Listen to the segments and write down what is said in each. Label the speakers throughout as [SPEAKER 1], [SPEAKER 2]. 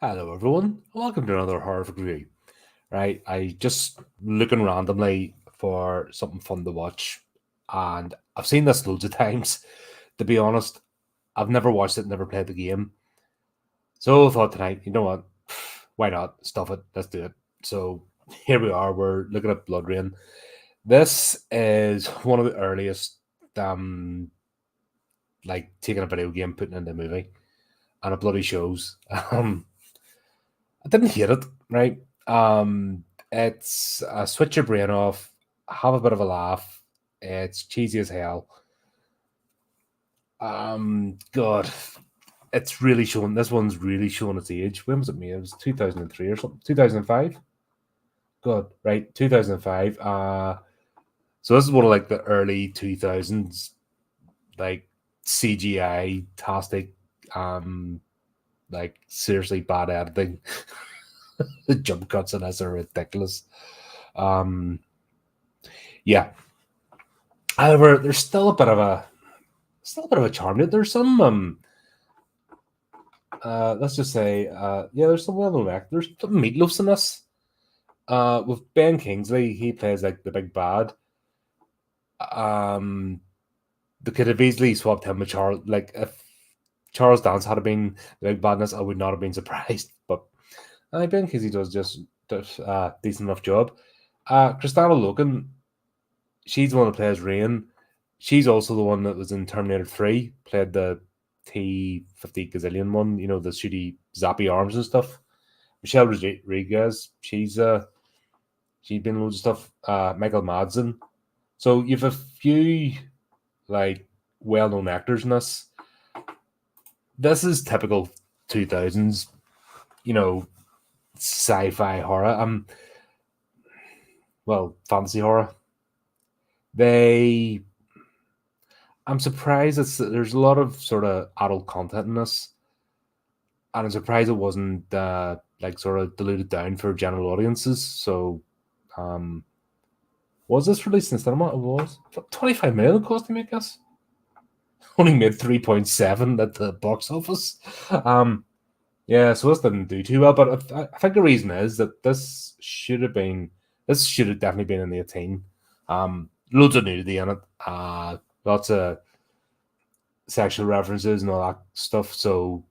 [SPEAKER 1] Hello, everyone. Welcome to another horrific review. Right, I just looking randomly for something fun to watch, and I've seen this loads of times. To be honest, I've never watched it, never played the game. So I thought tonight, you know what? Why not? Stuff it. Let's do it. So here we are. We're looking at Bloodrayne. This is one of the earliest, like taking a video game, putting it in a movie, and it bloody shows. I didn't hate it, right? It's switch your brain off, have a bit of a laugh. It's cheesy as hell. God, it's really showing. This one's really showing its age. When was it made? It was 2003 or something. 2005. God, right, 2005. So this is one of like the early 2000s, like CGI tastic, like seriously bad editing. The jump cuts in this are ridiculous. Um, yeah. However, there's still a bit of a charm to it. There's some let's just say yeah, there's some well-known actors. There's some meatloafs in this. With Ben Kingsley, he plays like the big bad. Um, they could have easily swapped him with Charles. Like if Charles Dance had been the big badness, I would not have been surprised. But Ben Kingsley does decent enough job. Kristanna Loken, she's the one that plays Rain. She's also the one that was in Terminator 3, played the T-50 gazillion one, you know, the shooty zappy arms and stuff. Michelle Rodriguez, she's been in loads of stuff. Michael Madsen. So you've a few like well-known actors in this. This is typical 2000s, you know, sci-fi horror. Well, fantasy horror. I'm surprised there's a lot of sort of adult content in this, and I'm surprised it wasn't like sort of diluted down for general audiences. So, was this released in cinema? It was 25 million it cost to make this. Only made 3.7 at the box office. Yeah, so this didn't do too well. But I think the reason is that this should have definitely been in the 18. Loads of nudity in it. Lots of sexual references and all that stuff. So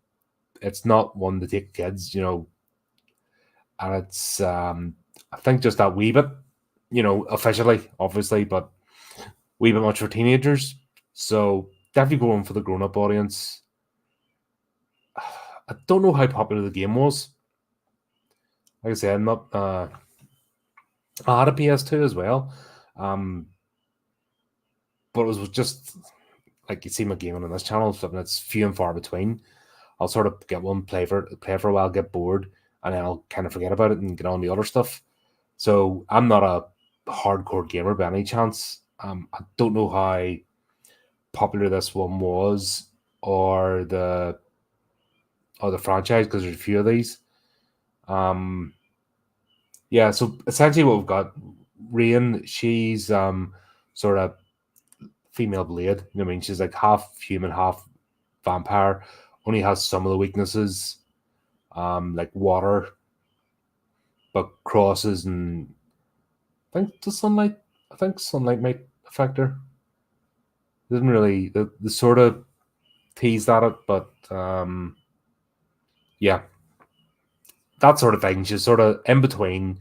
[SPEAKER 1] it's not one to take kids, you know. And it's I think just that wee bit, you know, officially, obviously, but wee bit much for teenagers. So definitely going for the grown up audience. I don't know how popular the game was. Like I said, I'm not. I had a PS2 as well, but it was just like you see my gaming on this channel, something that's few and far between. I'll sort of get one, play for a while, get bored, and then I'll kind of forget about it and get on the other stuff. So I'm not a hardcore gamer by any chance. I don't know how popular this one was or the franchise, because there's a few of these. Yeah, so essentially what we've got, Rain, she's sort of female blade. You know what I mean? She's like half human, half vampire. Only has some of the weaknesses, like water, but crosses and I think sunlight might affect her. Didn't really the sort of teased at it, but yeah, that sort of thing. She's sort of in between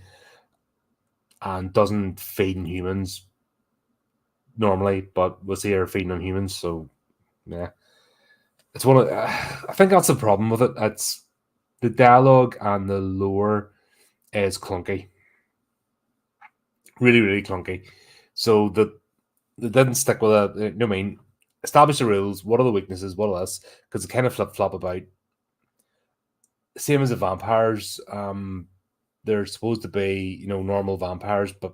[SPEAKER 1] and doesn't feed on humans normally, but we'll see her feeding on humans. So yeah, it's one of I think that's the problem with it. It's the dialogue and the lore is clunky, really, really clunky. So they didn't stick with it. You know what I mean? Establish the rules. What are the weaknesses? What are this? Because they kind of flip flop about. Same as the vampires. They're supposed to be, you know, normal vampires, but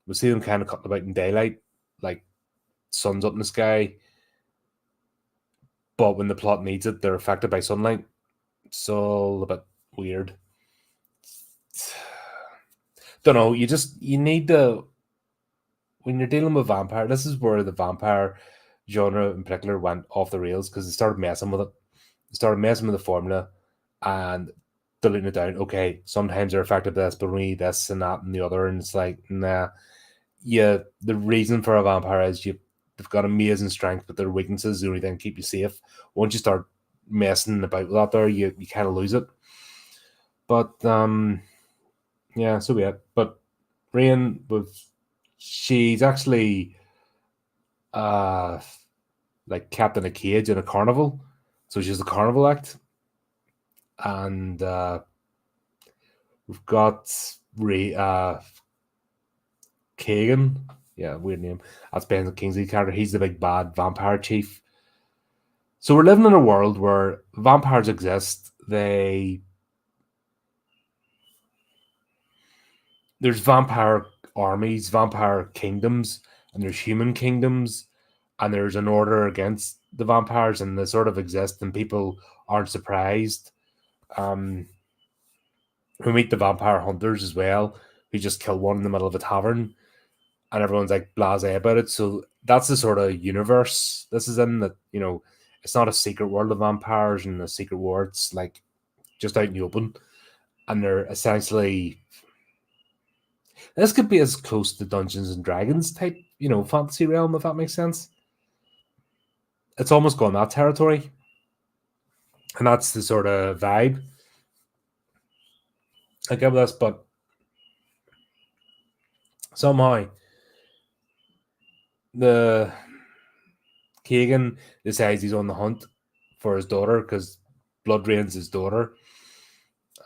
[SPEAKER 1] we see them kind of cutting about in daylight, like sun's up in the sky. But when the plot needs it, they're affected by sunlight. So a bit weird. Don't know. You need to, when you're dealing with vampire. This is where the vampire genre in particular went off the rails because they started messing with it. They started messing with the formula, and diluting it down. Okay, sometimes they're affected by this, but we need this and that and the other, and it's like, nah. Yeah, the reason for a vampire is they've got amazing strength, but their weaknesses the only thing keep you safe. Once you start messing about with that, there you kind of lose it. But yeah, so be it. But Rain she's actually like kept in a cage in a carnival, so she's a carnival act, and we've got Kagan. Yeah, weird name. That's Ben Kingsley character. He's the big bad vampire chief. So we're living in a world where vampires exist. There's vampire armies, vampire kingdoms, and there's human kingdoms, and there's an order against the vampires, and they sort of exist, and people aren't surprised. We meet the vampire hunters as well, who just kill one in the middle of a tavern, and everyone's like blasé about it. So that's the sort of universe this is in. That it's not a secret world of vampires and a secret war. It's like just out in the open, and they're essentially. This could be as close to Dungeons and Dragons type, fantasy realm, if that makes sense. It's almost gone that territory, and that's the sort of vibe I get with this. But somehow, the Kagan decides he's on the hunt for his daughter because Bloodrayne's his daughter.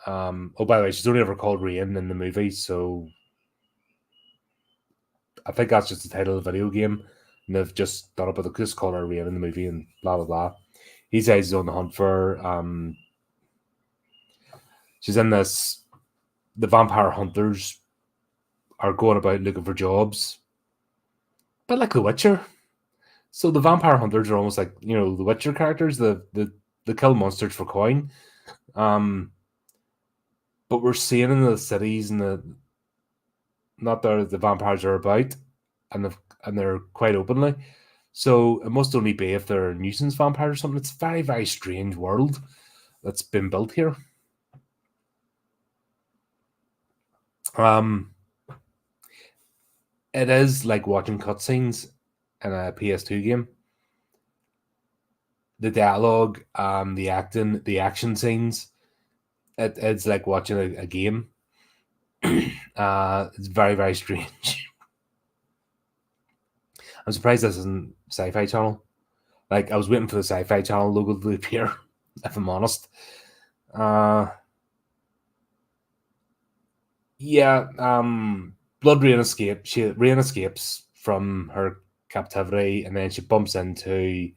[SPEAKER 1] Oh, by the way, she's only ever called Rain in the movie, so I think that's just the title of the video game. And they've just done it, but they just call her Rain in the movie and blah blah blah. He says he's on the hunt for her. She's in this. The vampire hunters are going about looking for jobs, but like The Witcher. So the vampire hunters are almost like the Witcher characters. The kill monsters for coin. But we're seeing in the cities and not that the vampires are about, and they're quite openly. So it must only be if they're nuisance vampires or something. It's a very, very strange world that's been built here. It is like watching cutscenes in a PS2 game. The dialogue, the acting, the action scenes. It's like watching a game. It's very, very strange. I'm surprised this isn't Sci-Fi Channel. Like, I was waiting for the Sci-Fi Channel logo to appear, if I'm honest. Yeah, Bloodrayne Rain escapes from her captivity, and then she bumps into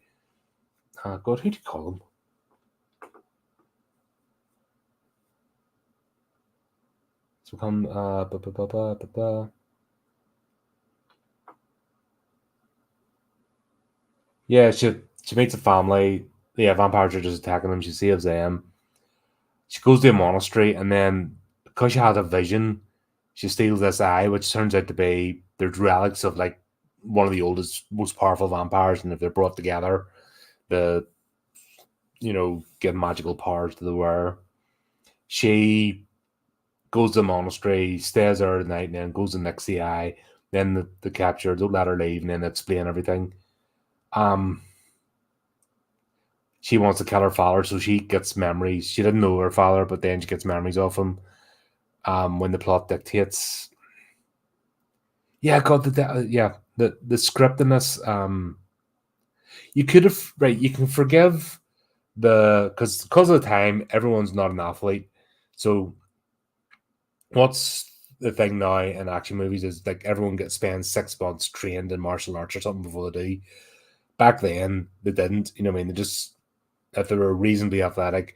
[SPEAKER 1] God, who do you call him? So come yeah, she meets a family. Yeah, vampires are just attacking them. She saves them. She goes to a monastery, and then because she has a vision, she steals this eye, which turns out to be there's relics of like one of the oldest, most powerful vampires, and if they're brought together, the give magical powers to the wearer. She goes to the monastery, stays there the night, and then goes to next the eye. Then the capture, don't let her leave, and then explain everything. She wants to kill her father, so she gets memories. She didn't know her father, but then she gets memories of him. When the plot dictates. Yeah, God, the script in this. You could have you can forgive because of the time, everyone's not an athlete. So what's the thing now in action movies is like everyone spends 6 months trained in martial arts or something before they do. Back then, they didn't. You know what I mean? They just, if they were reasonably athletic,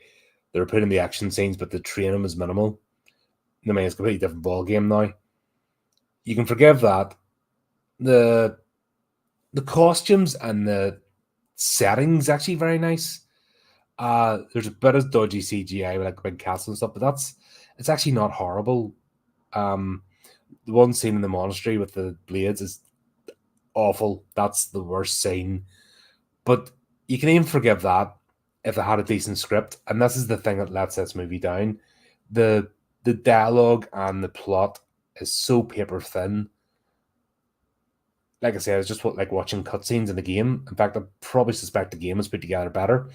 [SPEAKER 1] they were put in the action scenes, but the training was minimal. I mean, it's a completely different ball game now. You can forgive that. The costumes and the settings actually very nice. There's a bit of dodgy CGI with like big castles and stuff, but it's actually not horrible. The one scene in the monastery with the blades is awful. That's the worst scene. But you can even forgive that if they had a decent script. And this is the thing that lets this movie down. the dialogue and the plot is so paper thin. Like I said, it's just like watching cutscenes in the game. In fact, I probably suspect the game is put together better.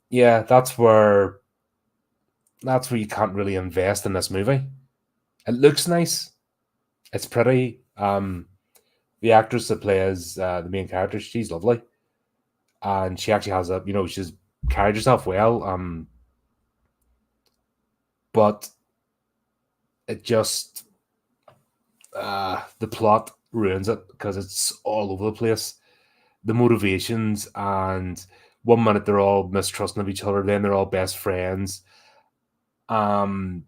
[SPEAKER 1] Yeah, that's where you can't really invest in this movie. It looks nice. It's pretty. The actress that plays the main character, she's lovely, and she actually has she's carried herself well. But it just the plot ruins it because it's all over the place. The motivations, and one minute they're all mistrusting of each other, then they're all best friends. What'd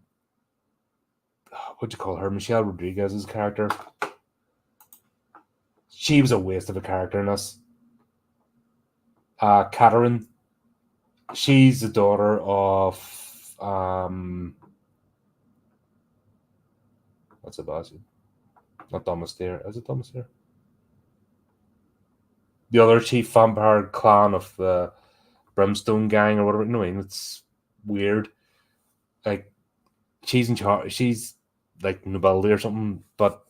[SPEAKER 1] you call her? Michelle Rodriguez's character. She was a waste of a character in this. Catherine. She's the daughter of what's it about? Not Domestier. Is it Domestier? The other chief vampire clan of the Brimstone gang or whatever. You know what I mean? It's weird. Like she's in charge. She's like nobility or something, but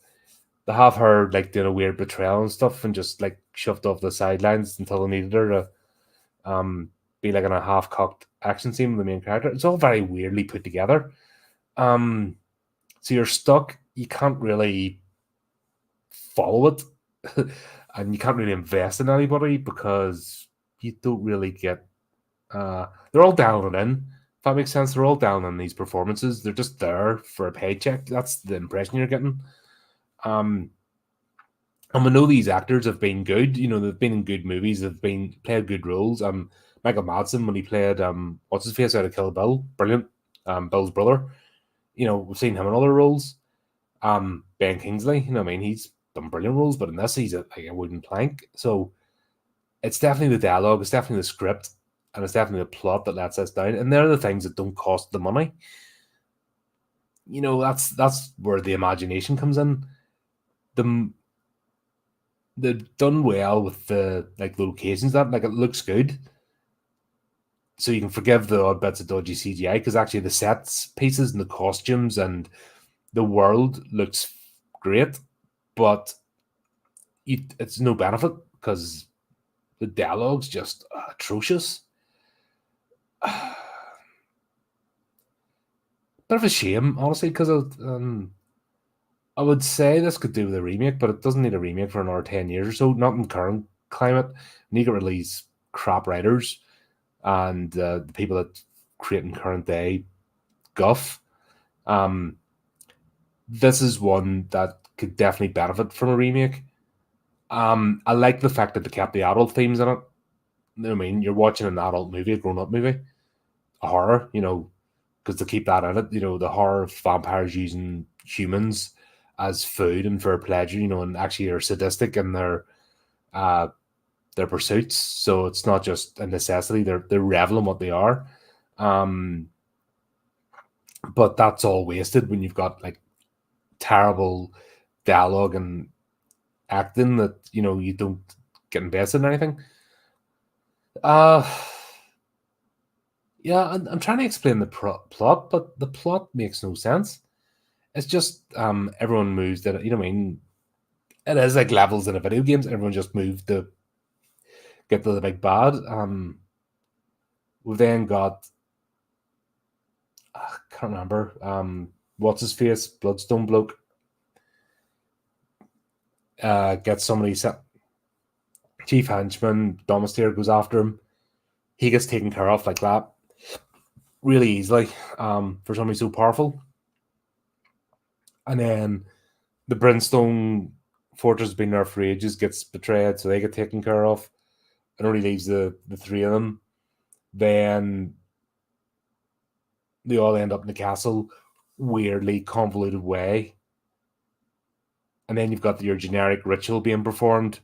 [SPEAKER 1] they have her like doing a weird betrayal and stuff, and just like shoved off the sidelines until they needed her to be like in a half-cocked action scene with the main character. It's all very weirdly put together. So you're stuck. You can't really follow it, and you can't really invest in anybody because you don't really get. They're all down and in. If that makes sense, they're all down on these performances. They're just there for a paycheck. That's the impression you're getting. And we know these actors have been good. They've been in good movies. They've played good roles. Michael Madsen, when he played what's his face out of Kill Bill, brilliant. Bill's brother. We've seen him in other roles. Ben Kingsley, he's done brilliant roles, but in this he's like a wooden plank. So it's definitely the dialogue, it's definitely the script, and it's definitely the plot that lets us down. And they're the things that don't cost the money. That's where the imagination comes in. They've done well with the locations, that it looks good. So you can forgive the odd bits of dodgy CGI, because actually the sets pieces and the costumes and the world looks great, but it's no benefit because the dialogue's just atrocious. Bit of a shame, honestly, because I would say this could do with a remake, but it doesn't need a remake for another 10 years or so. Not in current climate. You need to release crap writers and the people that create in current day guff. This is one that could definitely benefit from a remake. I like the fact that they kept the adult themes in it. You're watching an adult movie, a grown-up movie, a horror, because they keep that in it. The horror of vampires using humans as food and for pleasure, and actually are sadistic in their pursuits. So it's not just a necessity; they're reveling what they are. But that's all wasted when you've got terrible dialogue and acting that you don't get invested in anything. Yeah, I'm trying to explain the plot, but the plot makes no sense. It's just everyone moves that it is like levels in a video games. Everyone just moved to get to the big bad. We've then got I can't remember what's his face, Bloodstone bloke. Gets somebody set. Chief henchman Domestier goes after him. He gets taken care of like that really easily for somebody so powerful. And then the Brimstone Fortress has been there for ages, gets betrayed, so they get taken care of. It only leaves the three of them. Then they all end up in the castle, weirdly convoluted way. And then you've got your generic ritual being performed,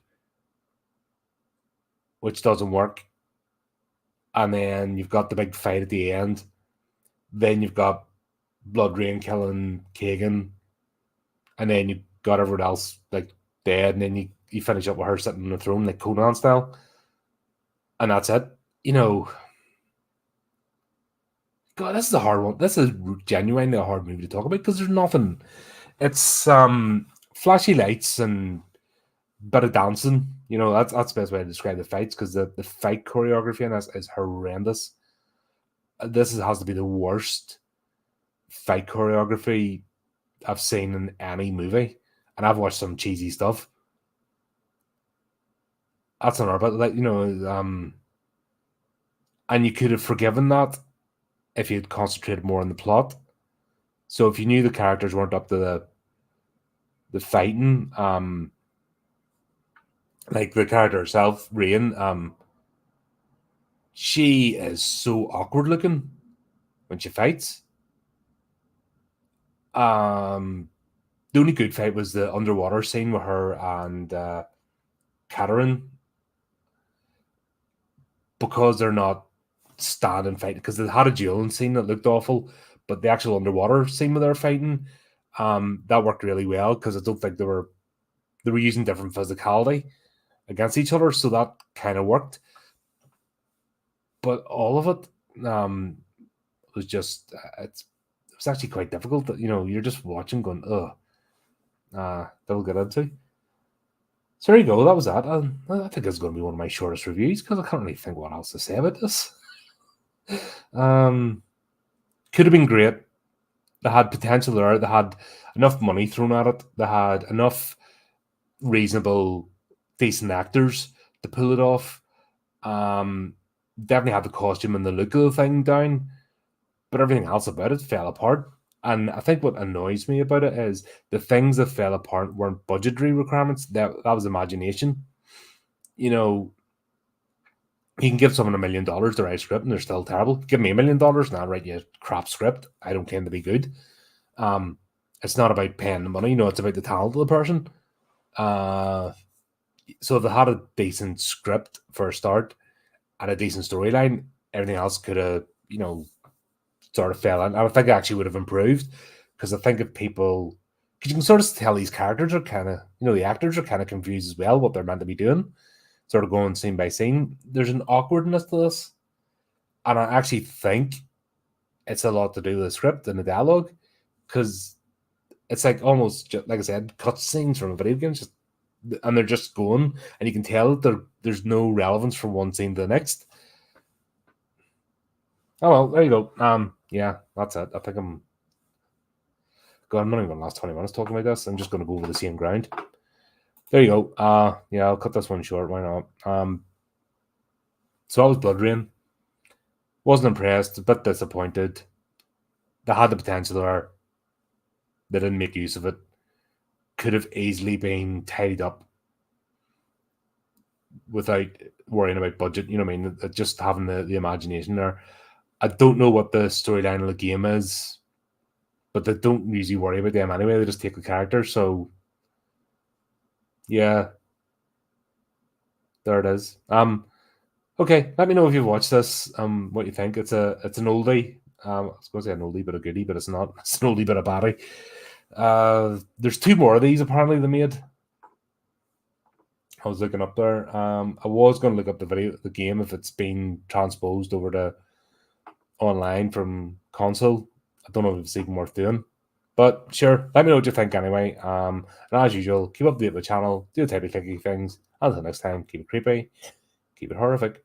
[SPEAKER 1] which doesn't work. And then you've got the big fight at the end. Then you've got Bloodrayne killing Kagan. And then you've got everyone else dead. And then you finish up with her sitting on the throne, like Conan style. And that's it. God, this is a hard one. This is genuinely a hard movie to talk about because there's nothing. It's flashy lights and bit of dancing. You know, that's the best way to describe the fights, because the fight choreography in this is horrendous. Has to be the worst fight choreography I've seen in any movie, and I've watched some cheesy stuff. That's another, but like, you know, and you could have forgiven that if you'd concentrated more on the plot. So if you knew the characters weren't up to the fighting, like the character herself, Rain, she is so awkward looking when she fights. The only good fight was the underwater scene with her and Katarine, because they're not standing fighting, because they had a dueling scene that looked awful, but the actual underwater scene where they're fighting, that worked really well, because I don't think they were using different physicality against each other, so that kind of worked. But all of it was just it was actually quite difficult. You know, you're just watching, going, ugh. That we'll get into. So there you go. That was that. I think it's going to be one of my shortest reviews, because I can't really think what else to say about this. Could have been great. They had potential there. They had enough money thrown at it. They had enough reasonable, decent actors to pull it off. Definitely had the costume and the look of the thing down, but everything else about it fell apart. And I think what annoys me about it is the things that fell apart weren't budgetary requirements. That was imagination. You know, you can give someone $1 million to write a script and they're still terrible. Give me $1 million and I'll write you a crap script. I don't claim to be good. It's not about paying the money. It's about the talent of the person. So if they had a decent script for a start and a decent storyline, everything else could have, sort of fell in. I think it actually would have improved, because I think if people, because you can sort of tell these characters are kind of, the actors are kind of confused as well what they're meant to be doing, sort of going scene by scene. There's an awkwardness to this, and I actually think it's a lot to do with the script and the dialogue, because it's like almost, like I said, cut scenes from a video game, and they're just going, and you can tell that there's no relevance from one scene to the next. Oh well, there you go. Yeah, that's it. I think I'm not even going to last 20 minutes talking about this. I'm just going to go over the same ground. There you go. Yeah, I'll cut this one short. Why not? So that was Bloodrayne. Wasn't impressed, a bit disappointed. They had the potential there. They didn't make use of it. Could have easily been tidied up without worrying about budget. You know what I mean? Just having the imagination there. I don't know what the storyline of the game is, but they don't usually worry about them anyway. They just take the character. So, yeah, there it is. Okay, let me know if you've watched this. What you think? It's an oldie. I was going to say an oldie but a goodie, but it's not. It's an oldie but a baddie. There's 2 more of these apparently they made. I was looking up there. I was going to look up the game, if it's been transposed over to online from console. I don't know if it's even worth doing, but sure, let me know what you think anyway. And as usual, keep up to date with the channel, do the type of clicky things. Until next time, keep it creepy, keep it horrific.